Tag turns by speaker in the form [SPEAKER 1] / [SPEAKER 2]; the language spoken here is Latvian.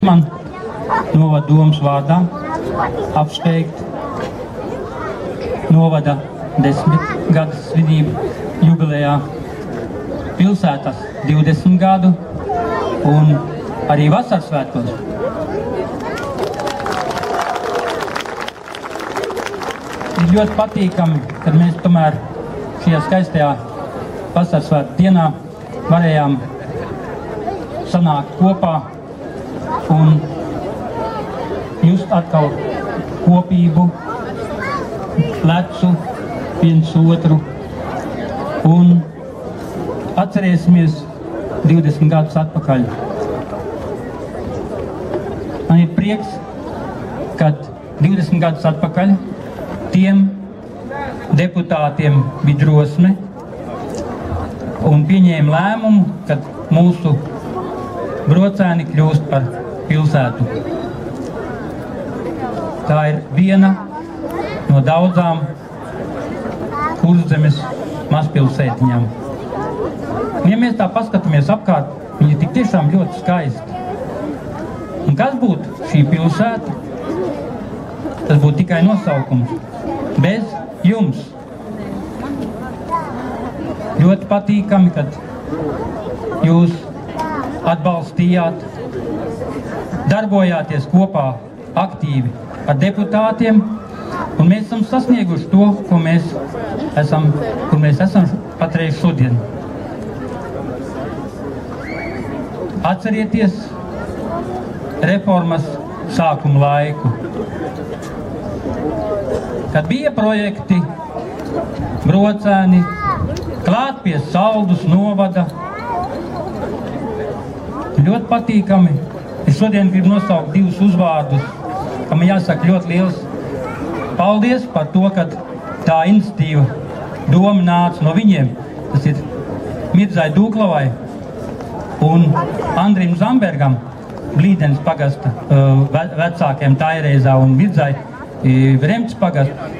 [SPEAKER 1] Man novada domas vārdā apsteigt novada 10 gadu svinību jubilejā, pilsētas 20 gadu un arī vasaras svētkos. Ir ļoti patīkami, kad mēs tomēr šajā skaistajā vasaras svētku dienā varējām sanākt kopā un just atkal kopību, plecu viens otru un atcerēsimies 20 gadus atpakaļ. Man ir prieks, kad 20 gadus atpakaļ tiem deputātiem bija drosme un pieņēma lēmumu, kad mūsu Brocēni kļūst par pilsētu. Tā ir viena no daudzām Kurzemes mazpilsētiņām. Un, ja mēs tā paskatāmies apkārt, viņi tik tiešām ļoti skaisti. Un kas būtu šī pilsēta? Tas būtu tikai nosaukums. Bez jums. Ļoti patīkami, kad jūs atbalstījāt, darbojāties kopā aktīvi ar deputātiem, un mēs esam sasnieguši to, kur mēs esam patreiz šodien. Atcerieties reformas sākuma laiku, kad bija projekti Brocēni, klāt pie Saldus novada. Ļoti patīkami. Es šodien gribu nosaukt divus uzvārdus, kam jāsaka ļoti liels paldies par to, ka tā iniciatīva doma nāca no viņiem. Tas ir Mirdzai Dūklavai un Andrim Zambergam, Blīdenes pagasta vecākiem Taireizā un Mirdzai Vremces pagasta.